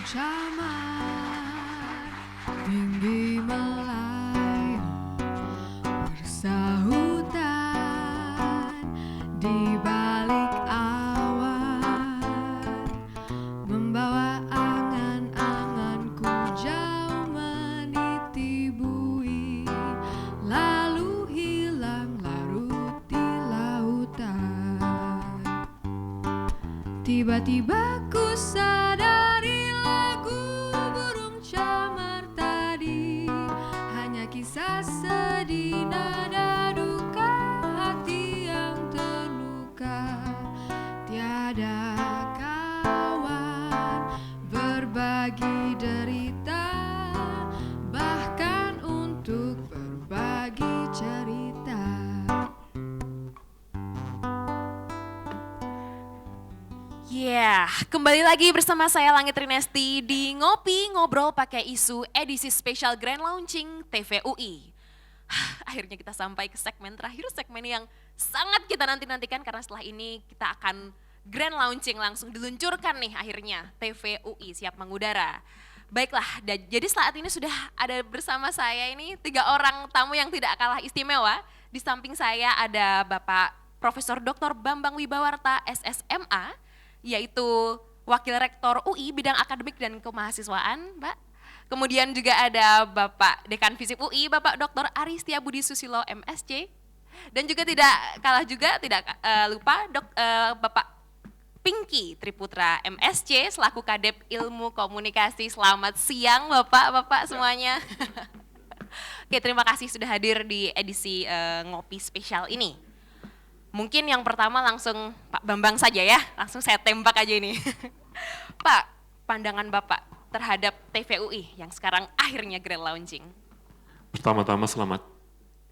camar tinggi melayang bersahutan di balik awan, membawa angan-anganku jauh meniti bui, lalu hilang larut di lautan. Tiba-tiba ku sadari lagu burung camar tadi hanya kisah sedih, nada duka hati yang terluka. Tiada kawan berbagi derita, bahkan untuk berbagi cerita. Kembali lagi bersama saya Langit Rinesti di Ngopi Ngobrol Pakai Isu edisi spesial Grand Launching TVUI. Akhirnya kita sampai ke segmen terakhir, segmen yang sangat kita nanti-nantikan karena setelah ini kita akan Grand Launching, langsung diluncurkan nih akhirnya TVUI siap mengudara. Baiklah, jadi saat ini sudah ada bersama saya ini 3 orang tamu yang tidak kalah istimewa. Di samping saya ada Bapak Profesor Dr. Bambang Wibawarta SSMA, yaitu Wakil Rektor UI bidang akademik dan kemahasiswaan, Mbak. Kemudian juga ada Bapak Dekan Fisip UI, Bapak Dr. Ari Setiabudi Susilo MSc. Dan juga tidak lupa Bapak Pinky Triputra MSc selaku Kadep Ilmu Komunikasi. Selamat siang Bapak-bapak semuanya. Oke, terima kasih sudah hadir di edisi Ngopi spesial ini. Mungkin yang pertama langsung Pak Bambang saja ya, langsung saya tembak aja ini. Pak, pandangan Bapak terhadap TVUI yang sekarang akhirnya Grand Launching. Pertama-tama selamat.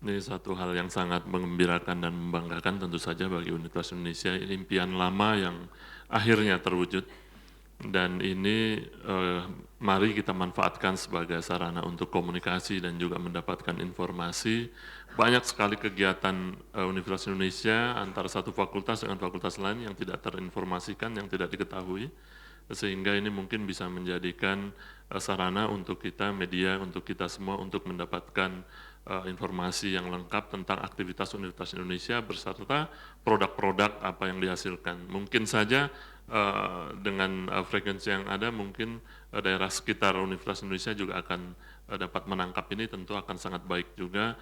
Ini satu hal yang sangat menggembirakan dan membanggakan tentu saja bagi Universitas Indonesia. Ini impian lama yang akhirnya terwujud. Dan ini mari kita manfaatkan sebagai sarana untuk komunikasi dan juga mendapatkan informasi. Banyak sekali kegiatan Universitas Indonesia antara satu fakultas dengan fakultas lain yang tidak terinformasikan, yang tidak diketahui. Sehingga ini mungkin bisa menjadikan sarana untuk kita, media, untuk kita semua untuk mendapatkan informasi yang lengkap tentang aktivitas Universitas Indonesia beserta produk-produk apa yang dihasilkan. Mungkin saja dengan frekuensi yang ada, mungkin daerah sekitar Universitas Indonesia juga akan dapat menangkap ini, tentu akan sangat baik juga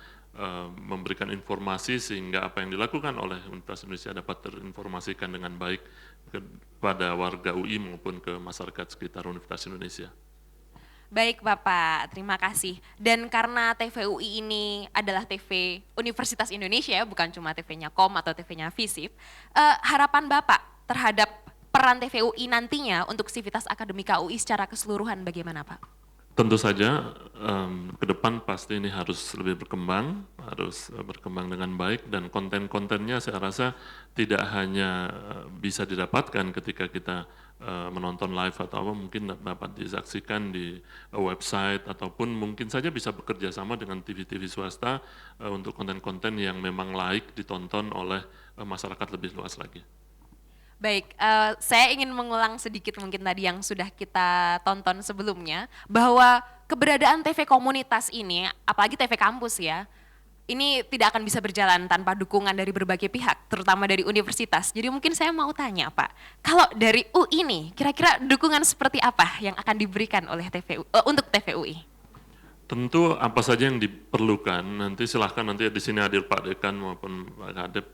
memberikan informasi sehingga apa yang dilakukan oleh Universitas Indonesia dapat terinformasikan dengan baik kepada warga UI maupun ke masyarakat sekitar Universitas Indonesia. Baik Bapak, terima kasih. Dan karena TVUI ini adalah TV Universitas Indonesia, bukan cuma TV-nya KOM atau TV-nya FISIP, harapan Bapak terhadap peran TVUI nantinya untuk sivitas akademika UI secara keseluruhan bagaimana Pak? Tentu saja ke depan pasti ini harus lebih berkembang, harus berkembang dengan baik, dan konten-kontennya saya rasa tidak hanya bisa didapatkan ketika kita menonton live atau apa, mungkin dapat disaksikan di website ataupun mungkin saja bisa bekerja sama dengan TV-TV swasta untuk konten-konten yang memang laik ditonton oleh masyarakat lebih luas lagi. Baik, saya ingin mengulang sedikit mungkin tadi yang sudah kita tonton sebelumnya, bahwa keberadaan TV komunitas ini, apalagi TV kampus ya, ini tidak akan bisa berjalan tanpa dukungan dari berbagai pihak, terutama dari universitas. Jadi mungkin saya mau tanya Pak, kalau dari UI ini, kira-kira dukungan seperti apa yang akan diberikan oleh untuk TVUI? Tentu apa saja yang diperlukan, nanti silahkan nanti di sini hadir Pak Dekan maupun Pak Kadep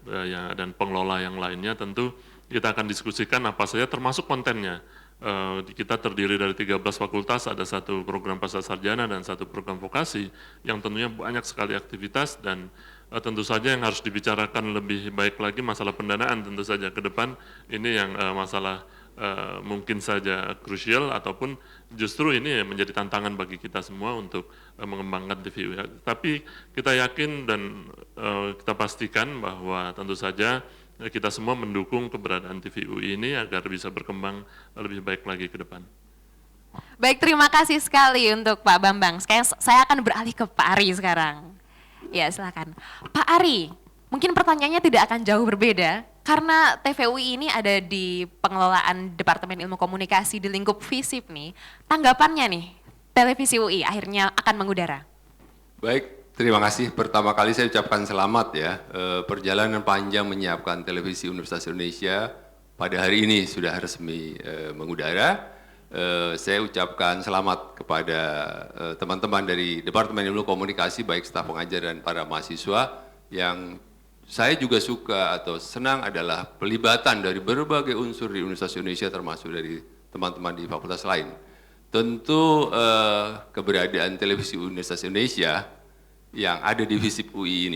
dan pengelola yang lainnya, tentu kita akan diskusikan apa saja termasuk kontennya. Kita terdiri dari 13 fakultas, ada satu program pasca sarjana dan satu program vokasi yang tentunya banyak sekali aktivitas, dan tentu saja yang harus dibicarakan lebih baik lagi masalah pendanaan tentu saja ke depan. Ini yang masalah mungkin saja krusial ataupun justru ini menjadi tantangan bagi kita semua untuk mengembangkan TVUI. Tapi kita yakin dan kita pastikan bahwa tentu saja kita semua mendukung keberadaan TVUI ini agar bisa berkembang lebih baik lagi ke depan. Baik, terima kasih sekali untuk Pak Bambang. Sekarang saya akan beralih ke Pak Ari sekarang. Ya, silakan. Pak Ari, mungkin pertanyaannya tidak akan jauh berbeda. karena TVUI ini ada di pengelolaan Departemen Ilmu Komunikasi di lingkup FISIP nih, tanggapannya nih, televisi UI akhirnya akan mengudara. Baik, terima kasih. Pertama kali saya ucapkan selamat ya, perjalanan panjang menyiapkan televisi Universitas Indonesia pada hari ini sudah resmi mengudara. Saya ucapkan selamat kepada teman-teman dari Departemen Ilmu Komunikasi, baik staf pengajar dan para mahasiswa. Yang saya juga suka atau senang adalah pelibatan dari berbagai unsur di Universitas Indonesia, termasuk dari teman-teman di fakultas lain. Tentu keberadaan televisi Universitas Indonesia yang ada di FISIP UI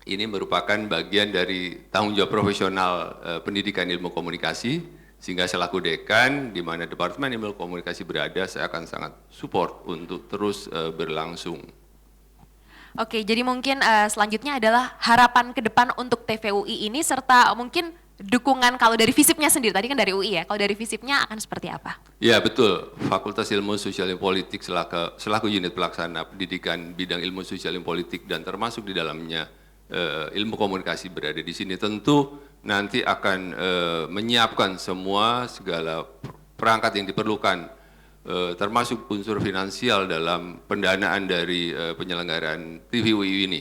ini merupakan bagian dari tanggung jawab profesional pendidikan ilmu komunikasi. Sehingga selaku dekan, di mana Departemen Ilmu Komunikasi berada, saya akan sangat support untuk terus berlangsung. Oke, jadi mungkin selanjutnya adalah harapan ke depan untuk TVUI ini, serta mungkin dukungan kalau dari FISIP-nya sendiri, tadi kan dari UI ya, kalau dari FISIP-nya akan seperti apa? Ya betul, Fakultas Ilmu Sosial dan Politik selaku unit pelaksana pendidikan bidang ilmu sosial dan politik dan termasuk di dalamnya ilmu komunikasi berada di sini, tentu nanti akan menyiapkan segala perangkat yang diperlukan, termasuk unsur finansial dalam pendanaan dari penyelenggaraan TVUI ini.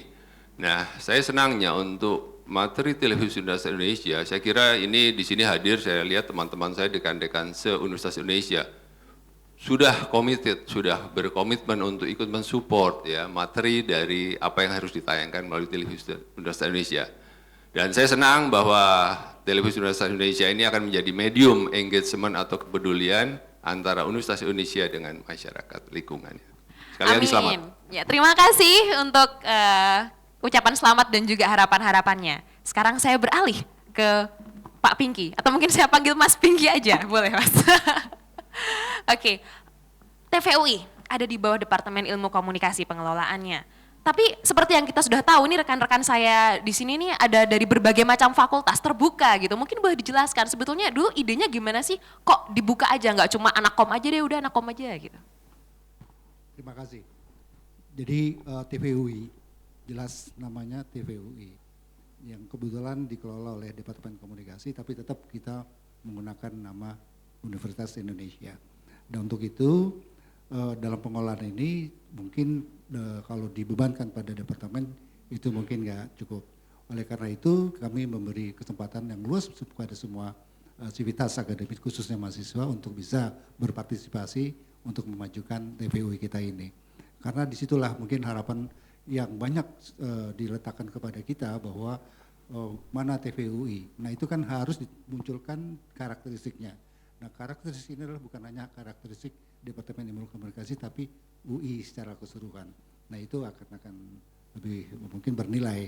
Nah, saya senangnya untuk materi televisi Universitas Indonesia, saya kira ini di sini hadir, saya lihat teman-teman saya dekan-dekan se-Universitas Indonesia sudah committed, sudah berkomitmen untuk ikut mensupport ya materi dari apa yang harus ditayangkan melalui televisi Universitas Indonesia. Dan saya senang bahwa televisi Universitas Indonesia ini akan menjadi medium engagement atau kepedulian antara Universitas Indonesia dengan masyarakat lingkungannya. Sekali lagi selamat. Ya, terima kasih untuk ucapan selamat dan juga harapan-harapannya. Sekarang saya beralih ke Pak Pinky, atau mungkin saya panggil Mas Pinky aja, boleh Mas? Oke, TVUI ada di bawah Departemen Ilmu Komunikasi pengelolaannya. Tapi seperti yang kita sudah tahu nih, rekan-rekan saya di sini nih ada dari berbagai macam fakultas terbuka gitu. Mungkin boleh dijelaskan sebetulnya dulu idenya gimana sih? Kok dibuka aja, nggak cuma anak kom aja deh, udah anak kom aja gitu. Terima kasih. Jadi TVUI, jelas namanya TVUI, yang kebetulan dikelola oleh Departemen Komunikasi, tapi tetap kita menggunakan nama Universitas Indonesia. Dan untuk itu dalam pengelolaan ini mungkin kalau dibebankan pada departemen itu mungkin nggak cukup. Oleh karena itu kami memberi kesempatan yang luas kepada semua sivitas akademik khususnya mahasiswa untuk bisa berpartisipasi untuk memajukan TVUI kita ini. Karena disitulah mungkin harapan yang banyak diletakkan kepada kita bahwa mana TVUI. Nah itu kan harus dimunculkan karakteristiknya. Nah karakteristik ini adalah bukan hanya karakteristik Departemen Ilmu Komunikasi tapi UI secara keseluruhan. Nah itu akan lebih mungkin bernilai.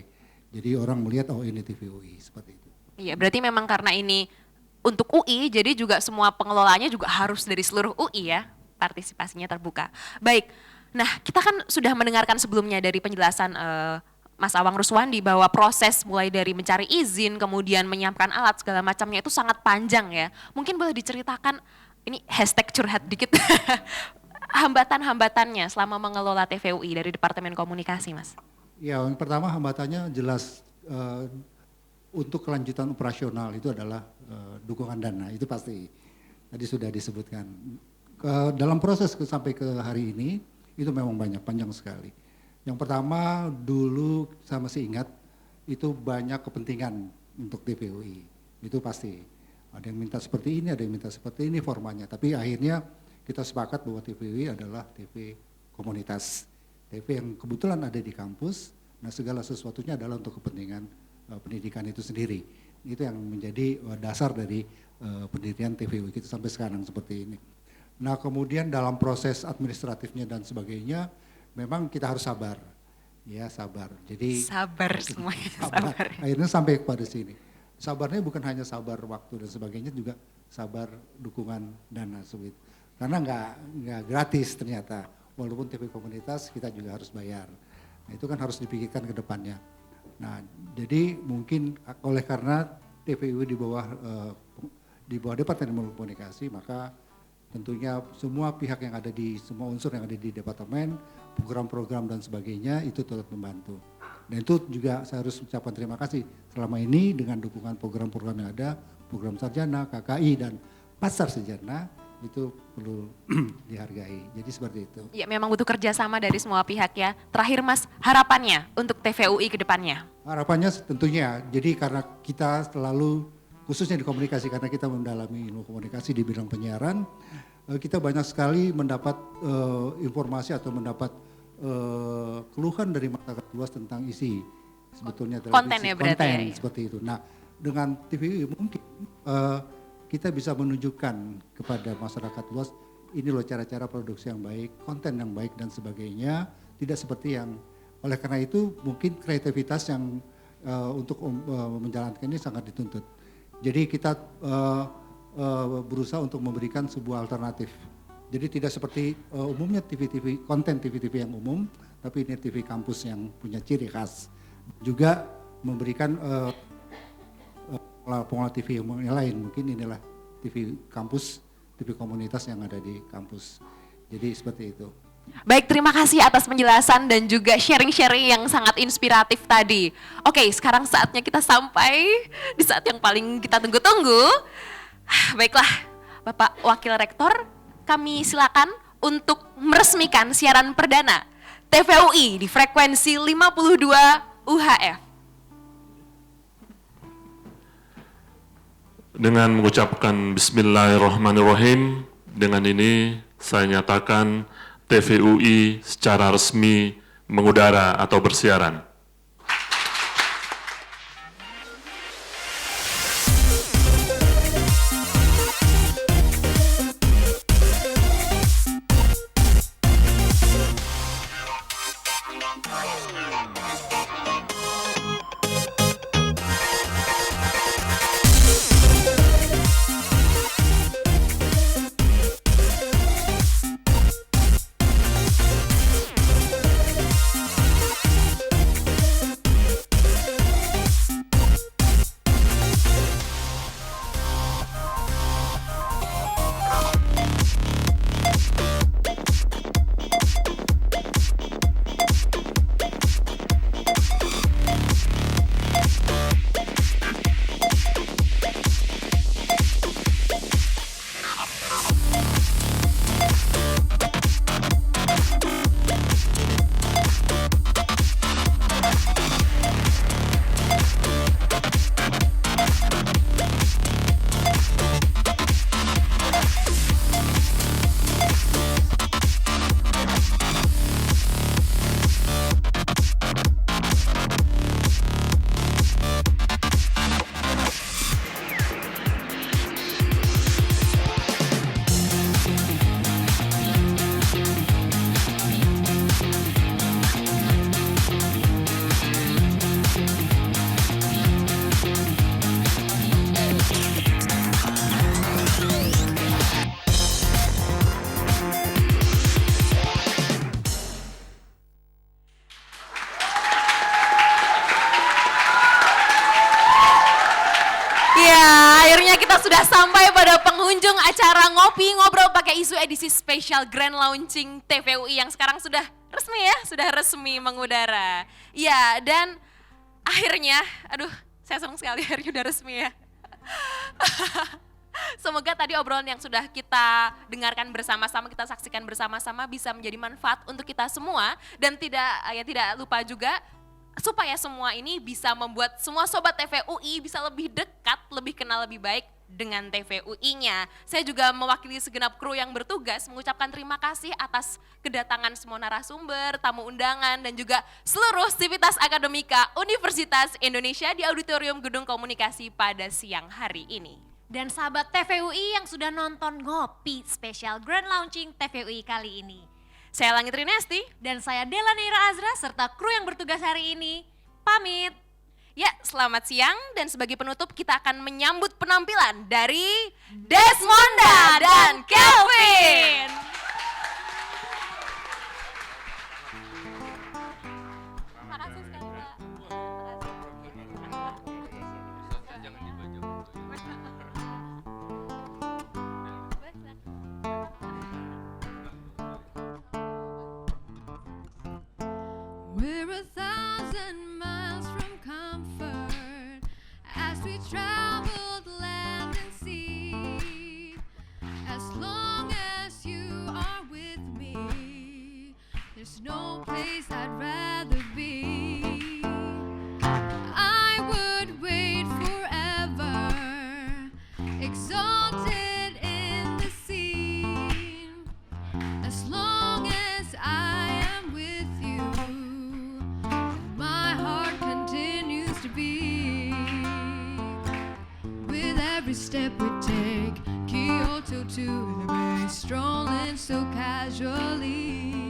Jadi orang melihat oh ini TVUI seperti itu. Iya, berarti memang karena ini untuk UI, jadi juga semua pengelolaannya juga harus dari seluruh UI ya, partisipasinya terbuka. Baik, nah kita kan sudah mendengarkan sebelumnya dari penjelasan Mas Awang Ruswandi bahwa proses mulai dari mencari izin, kemudian menyiapkan alat segala macamnya itu sangat panjang ya. Mungkin boleh diceritakan, ini hashtag curhat dikit, hambatan-hambatannya selama mengelola TVUI dari Departemen Komunikasi, Mas. Ya, yang pertama hambatannya jelas untuk kelanjutan operasional itu adalah dukungan dana, itu pasti. Tadi sudah disebutkan. Dalam proses sampai ke hari ini, itu memang banyak, panjang sekali. Yang pertama dulu saya masih ingat itu banyak kepentingan untuk TVUI, itu pasti. Ada yang minta seperti ini, ada yang minta seperti ini formatnya. Tapi akhirnya kita sepakat bahwa TVUI adalah TV komunitas. TV yang kebetulan ada di kampus, nah segala sesuatunya adalah untuk kepentingan pendidikan itu sendiri. Itu yang menjadi dasar dari pendirian TVUI kita sampai sekarang seperti ini. Nah kemudian dalam proses administratifnya dan sebagainya, memang kita harus sabar, ya sabar. Jadi sabar semuanya, sabar. Akhirnya sampai kepada sini. Sabarnya bukan hanya sabar waktu dan sebagainya, juga sabar dukungan dana seperti itu. Karena nggak gratis ternyata. Walaupun TV komunitas kita juga harus bayar. Nah, itu kan harus dipikirkan ke depannya. Nah, jadi mungkin oleh karena TVUI di bawah Departemen Komunikasi, maka tentunya semua pihak yang ada di semua unsur yang ada di departemen, program-program dan sebagainya itu turut membantu. Dan itu juga saya harus ucapkan terima kasih selama ini dengan dukungan program-program yang ada, program sarjana, KKI dan pasar sejarah itu perlu dihargai. Jadi seperti itu. Ya memang butuh kerjasama dari semua pihak ya. Terakhir Mas, harapannya untuk TVUI ke depannya? Harapannya tentunya, jadi karena kita selalu khususnya di komunikasi, karena kita mendalami ilmu komunikasi di bidang penyiaran, kita banyak sekali mendapat informasi atau mendapat keluhan dari masyarakat luas tentang isi sebetulnya konten ya berarti konten ya. seperti itu. Nah dengan TVUI mungkin kita bisa menunjukkan kepada masyarakat luas ini loh cara-cara produksi yang baik, konten yang baik dan sebagainya, tidak seperti yang oleh karena itu mungkin kreativitas yang untuk menjalankan ini sangat dituntut. Jadi kita berusaha untuk memberikan sebuah alternatif. Jadi tidak seperti umumnya konten TV-TV yang umum, tapi ini TV kampus yang punya ciri khas. Juga memberikan pola TV yang lain, mungkin inilah TV kampus, TV komunitas yang ada di kampus. Jadi seperti itu. Baik, terima kasih atas penjelasan dan juga sharing-sharing yang sangat inspiratif tadi. Oke, sekarang saatnya kita sampai di saat yang paling kita tunggu-tunggu. Baiklah, Bapak Wakil Rektor, kami silakan untuk meresmikan siaran perdana TVUI di frekuensi 52 UHF. Dengan mengucapkan Bismillahirrahmanirrahim, dengan ini saya nyatakan TVUI secara resmi mengudara atau bersiaran. Akhirnya kita sudah sampai pada penghujung acara Ngopi Ngobrol Pakai Isu edisi spesial Grand Launching TVUI yang sekarang sudah resmi mengudara. Ya, dan akhirnya, aduh saya senang sekali akhirnya udah resmi ya. Semoga tadi obrolan yang sudah kita dengarkan bersama-sama, kita saksikan bersama-sama bisa menjadi manfaat untuk kita semua dan tidak lupa juga supaya semua ini bisa membuat semua sobat TVUI bisa lebih dekat, lebih kenal lebih baik dengan TVUI-nya. Saya juga mewakili segenap kru yang bertugas mengucapkan terima kasih atas kedatangan semua narasumber, tamu undangan dan juga seluruh sivitas akademika Universitas Indonesia di Auditorium Gedung Komunikasi pada siang hari ini. Dan sahabat TVUI yang sudah nonton Ngopi spesial Grand Launching TVUI kali ini. Saya Langit Rinesti dan saya Dela Neira Azra serta kru yang bertugas hari ini pamit. Ya, selamat siang dan sebagai penutup kita akan menyambut penampilan dari Desmonda dan Kelvin. Makasih sekali, Pak. We're 1,000 miles from comfort as we traveled land and sea. As long as you are with me, there's no place I'd rather be. I would wait forever, exalted in the scene. As long as I am with you, my heart continues to beat. With every step we take, Kyoto to the bay, strolling so casually.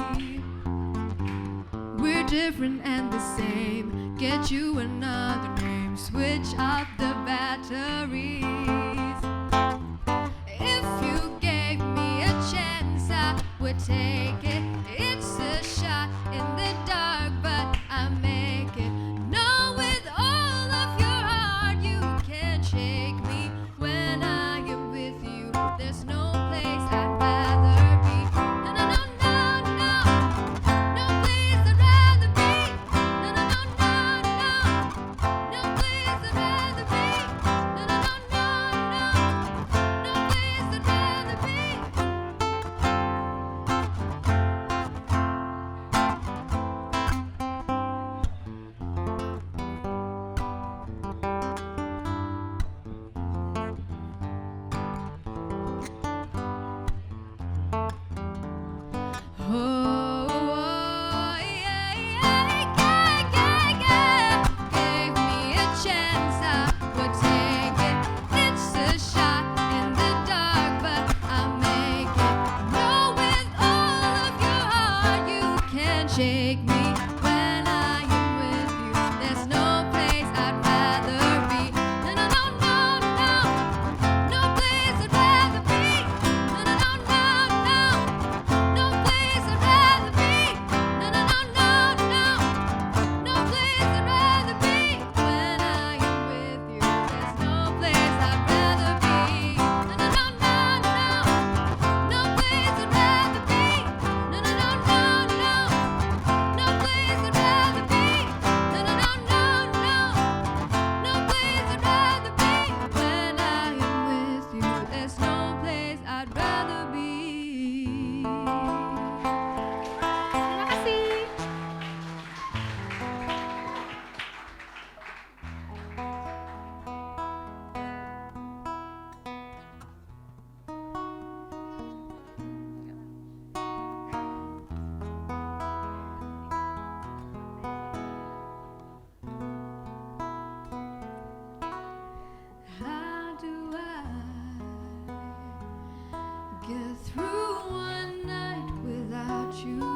We're different and the same. Get you another name, switch up the batteries. If you gave me a chance, I would take it. It's a shot in the dark, but I make it. No, with all of your heart, you can't shake me. When I am with you, there's no place I'd rather be. No, no, no, no, no. No place I'd rather be. No, no, no, no, no. No place I'd rather be. No, no, no, no, no. No place I'd rather be. Oh, yeah, yeah, yeah, yeah. Gave me a chance, I would take it. It's a shot in the dark, but I make it. No, with all of your heart, you can't shake me. When I am with you, there's no place I'd rather be. No, no, no, no, no. No place I'd rather be. No, no, no, no, no. No place I'd rather be. No, no, no, no, no. No place I'd rather be. When I am with you, there's no place I'd rather be. No, no, no, no, no. No place I'd rather be. No, no, no, no, no. No place I'd rather be. No, no, no, no, no. No place I'd rather be. When I am with you, there's no place I'd rather be. Terima kasih. How do I get through one night without you?